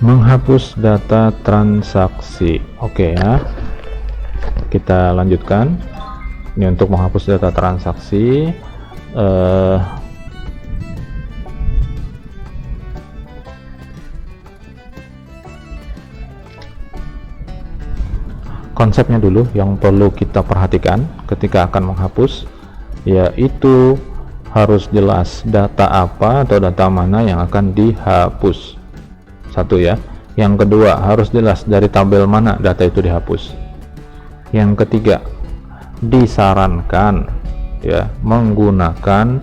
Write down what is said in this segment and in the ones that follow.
Menghapus data transaksi. Oke ya, kita lanjutkan. Ini untuk menghapus data transaksi. Konsepnya dulu yang perlu kita perhatikan ketika akan menghapus, yaitu harus jelas data apa atau data mana yang akan dihapus. Satu ya. Yang kedua, harus jelas dari tabel mana data itu dihapus. Yang ketiga, disarankan ya menggunakan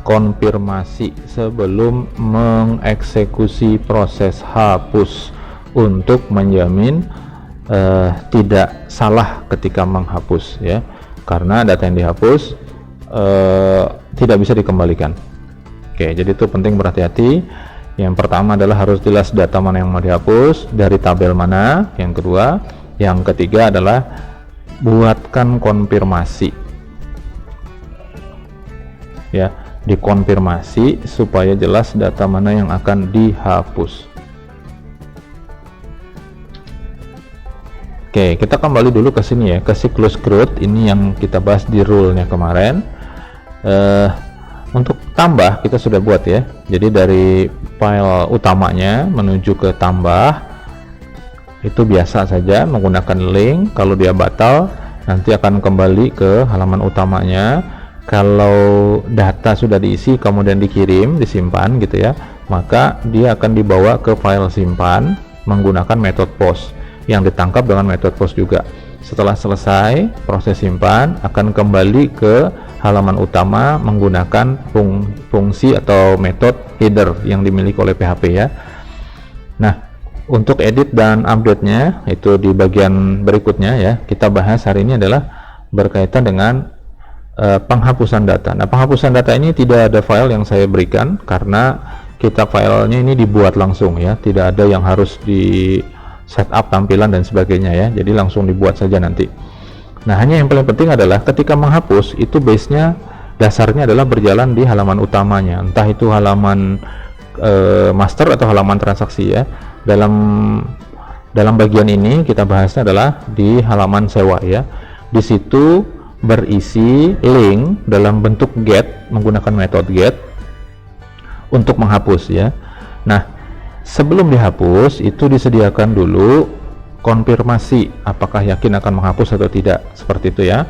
konfirmasi sebelum mengeksekusi proses hapus untuk menjamin tidak salah ketika menghapus ya, karena data yang dihapus tidak bisa dikembalikan. Oke, jadi itu penting berhati-hati. Yang pertama adalah harus jelas data mana yang mau dihapus, dari tabel mana. Yang kedua, yang ketiga adalah buatkan konfirmasi ya, dikonfirmasi supaya jelas data mana yang akan dihapus. Oke, kita kembali dulu ke sini ya, ke siklus growth. Ini yang kita bahas di rule-nya kemarin. Untuk tambah kita sudah buat ya, jadi dari file utamanya menuju ke tambah itu biasa saja menggunakan link. Kalau dia batal nanti akan kembali ke halaman utamanya. Kalau data sudah diisi kemudian dikirim, disimpan gitu ya, maka dia akan dibawa ke file simpan menggunakan metode post yang ditangkap dengan metode post juga. Setelah selesai proses simpan, akan kembali ke halaman utama menggunakan fungsi atau metode header yang dimiliki oleh PHP ya. Nah, untuk edit dan update-nya itu di bagian berikutnya ya. Kita bahas hari ini adalah berkaitan dengan penghapusan data. Nah, penghapusan data ini tidak ada file yang saya berikan karena kita filenya ini dibuat langsung ya, tidak ada yang harus di setup tampilan dan sebagainya ya, jadi langsung dibuat saja nanti. Nah, hanya yang paling penting adalah ketika menghapus itu base-nya, dasarnya adalah berjalan di halaman utamanya, entah itu halaman master atau halaman transaksi ya. Dalam bagian ini kita bahasnya adalah di halaman sewa ya. Di situ berisi link dalam bentuk get menggunakan metode get untuk menghapus ya. Nah, sebelum dihapus itu disediakan dulu konfirmasi apakah yakin akan menghapus atau tidak, seperti itu ya.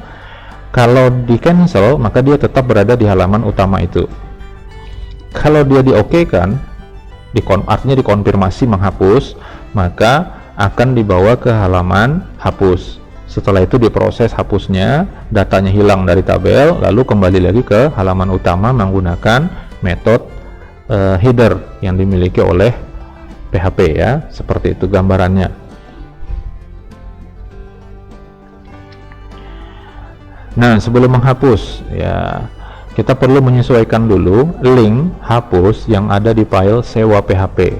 Kalau di cancel maka dia tetap berada di halaman utama itu. Kalau dia di oke kan, artinya dikonfirmasi menghapus, maka akan dibawa ke halaman hapus. Setelah itu diproses hapusnya, datanya hilang dari tabel, lalu kembali lagi ke halaman utama menggunakan metode header yang dimiliki oleh PHP ya, seperti itu gambarannya. Nah, sebelum menghapus ya, kita perlu menyesuaikan dulu link hapus yang ada di file sewa PHP,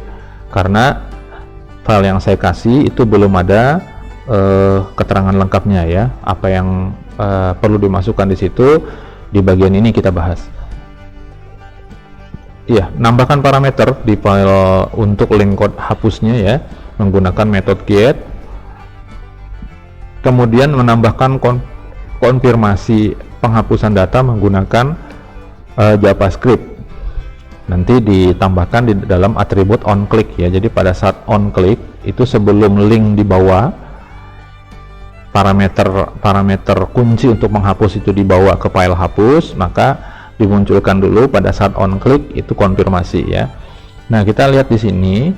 karena file yang saya kasih itu belum ada keterangan lengkapnya ya, apa yang perlu dimasukkan di situ. Di bagian ini kita bahas. Ya, nambahkan parameter di file untuk link code hapusnya ya, menggunakan metode get. Kemudian menambahkan konfirmasi penghapusan data menggunakan JavaScript. Nanti ditambahkan di dalam atribut onClick ya. Jadi pada saat onClick itu sebelum link dibawa, parameter kunci untuk menghapus itu dibawa ke file hapus, maka dimunculkan dulu pada saat onClick itu konfirmasi ya. Nah, kita lihat di sini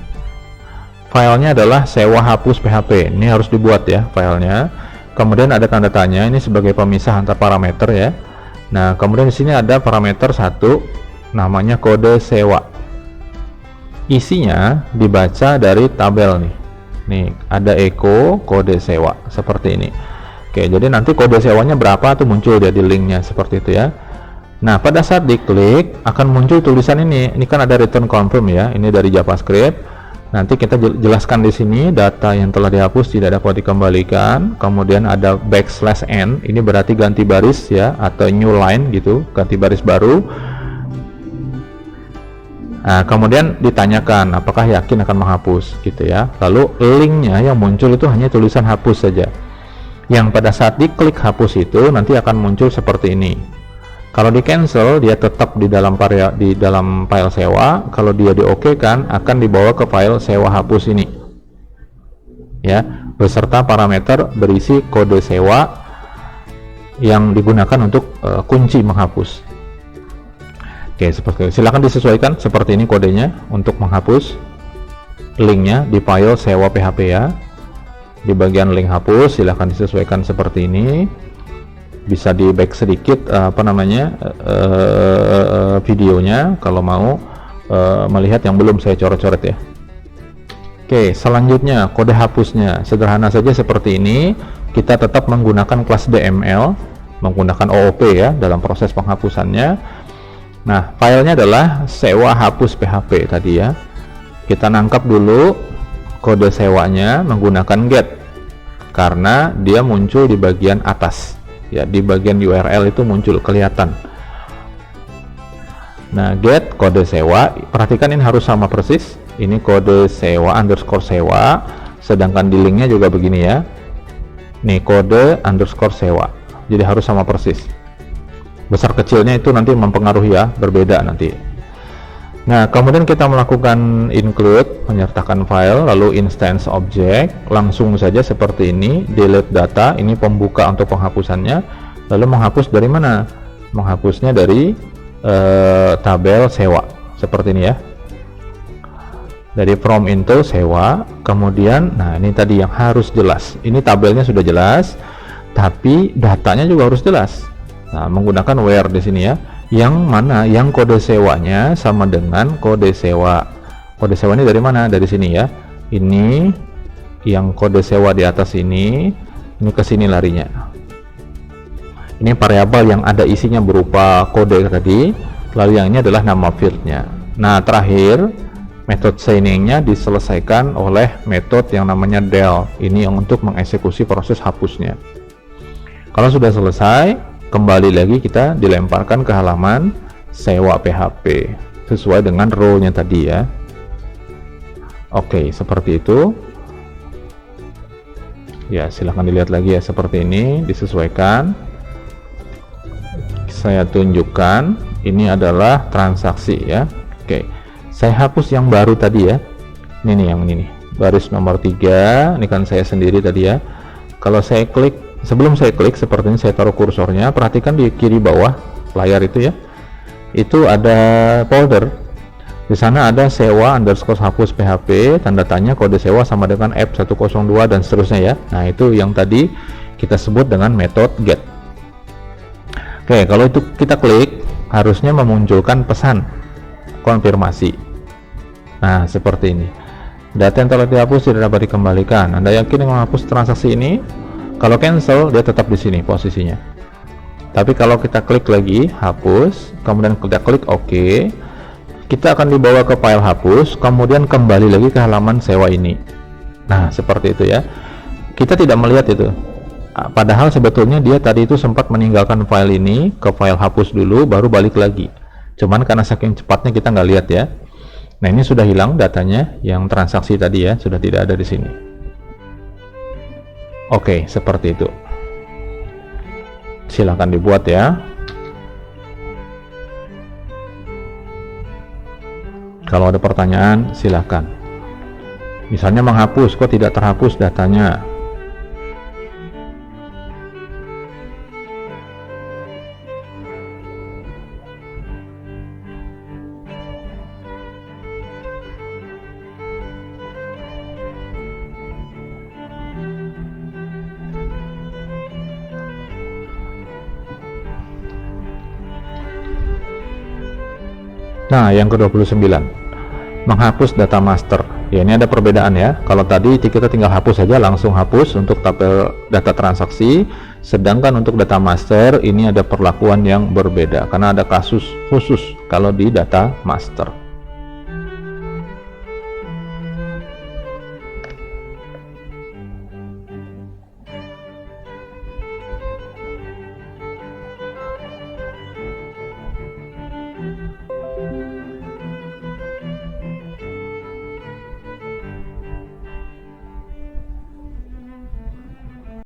filenya adalah sewa hapus PHP. Ini harus dibuat ya filenya. Kemudian ada tanda tanya, ini sebagai pemisah antar parameter ya. Nah, kemudian di sini ada parameter satu namanya kode sewa. Isinya dibaca dari tabel nih. Nih, ada echo kode sewa seperti ini. Oke, jadi nanti kode sewanya berapa tuh muncul dia di linknya seperti itu ya. Nah, pada saat diklik akan muncul tulisan ini. Ini kan ada return confirm ya. Ini dari JavaScript. Nanti kita jelaskan di sini data yang telah dihapus tidak dapat dikembalikan. Kemudian ada \n. Ini berarti ganti baris ya, atau new line gitu, ganti baris baru. Nah, kemudian ditanyakan apakah yakin akan menghapus gitu ya. Lalu linknya yang muncul itu hanya tulisan hapus saja. Yang pada saat diklik hapus itu nanti akan muncul seperti ini. Kalau di cancel dia tetap di dalam file sewa. Kalau dia di OK kan akan dibawa ke file sewa hapus ini. Ya, beserta parameter berisi kode sewa yang digunakan untuk kunci menghapus. Oke, seperti itu. Silakan disesuaikan seperti ini kodenya untuk menghapus linknya di file sewa PHP ya. Di bagian link hapus silakan disesuaikan seperti ini. Bisa di back sedikit videonya kalau mau melihat yang belum saya coret-coret ya. Oke, selanjutnya kode hapusnya sederhana saja seperti ini. Kita tetap menggunakan kelas DML, menggunakan OOP ya dalam proses penghapusannya. Nah, filenya adalah sewa hapus PHP tadi ya. Kita nangkap dulu kode sewanya menggunakan get karena dia muncul di bagian atas ya, di bagian URL itu muncul kelihatan. Nah, get kode sewa, perhatikan ini harus sama persis. Ini kode sewa underscore sewa, sedangkan di linknya juga begini ya. Nih kode underscore sewa, jadi harus sama persis. Besar kecilnya itu nanti mempengaruhi ya, berbeda nanti. Nah, kemudian kita melakukan include, menyertakan file, lalu instance object, langsung saja seperti ini, delete data, ini pembuka untuk penghapusannya. Lalu menghapus dari mana? Menghapusnya dari tabel sewa, seperti ini ya. Dari from into sewa, kemudian, nah ini tadi yang harus jelas. Ini tabelnya sudah jelas, tapi datanya juga harus jelas. Nah, menggunakan where di sini ya. Yang mana yang kode sewanya sama dengan kode sewa. Kode sewa ini dari mana? Dari sini ya. Ini yang kode sewa di atas ini ke sini larinya. Ini variabel yang ada isinya berupa kode tadi. Lalu yang ini adalah nama fieldnya. Nah, terakhir metode signingnya diselesaikan oleh metode yang namanya del. Ini yang untuk mengeksekusi proses hapusnya. Kalau sudah selesai, kembali lagi kita dilemparkan ke halaman sewa PHP sesuai dengan row-nya tadi ya. Oke, seperti itu ya. Silahkan dilihat lagi ya, seperti ini disesuaikan. Saya tunjukkan ini adalah transaksi ya. Oke, saya hapus yang baru tadi ya. Ini nih, yang ini nih, baris nomor 3. Ini kan saya sendiri tadi ya. Kalau saya klik, sebelum saya klik seperti ini, saya taruh kursornya, perhatikan di kiri bawah layar itu ya, itu ada folder. Di sana ada sewa underscore hapus PHP, tanda tanya kode sewa sama dengan F102 dan seterusnya ya. Nah, itu yang tadi kita sebut dengan metode get. Oke, kalau itu kita klik, harusnya memunculkan pesan konfirmasi. Nah, seperti ini. Data yang telah dihapus tidak dapat dikembalikan. Anda yakin menghapus transaksi ini? Kalau cancel, dia tetap di sini posisinya. Tapi kalau kita klik lagi hapus, kemudian kita klik OK, kita akan dibawa ke file hapus, kemudian kembali lagi ke halaman sewa ini. Nah, seperti itu ya. Kita tidak melihat itu. Padahal sebetulnya dia tadi itu sempat meninggalkan file ini ke file hapus dulu, baru balik lagi. Cuman karena saking cepatnya kita nggak lihat ya. Nah, ini sudah hilang datanya, yang transaksi tadi ya, sudah tidak ada di sini. Oke, seperti itu. Silakan dibuat ya. Kalau ada pertanyaan, silakan. Misalnya menghapus, kok tidak terhapus datanya? Nah, yang ke-29, menghapus data master. Ya, ini ada perbedaan ya. Kalau tadi kita tinggal hapus saja, langsung hapus untuk tabel data transaksi, sedangkan untuk data master ini ada perlakuan yang berbeda karena ada kasus khusus kalau di data master.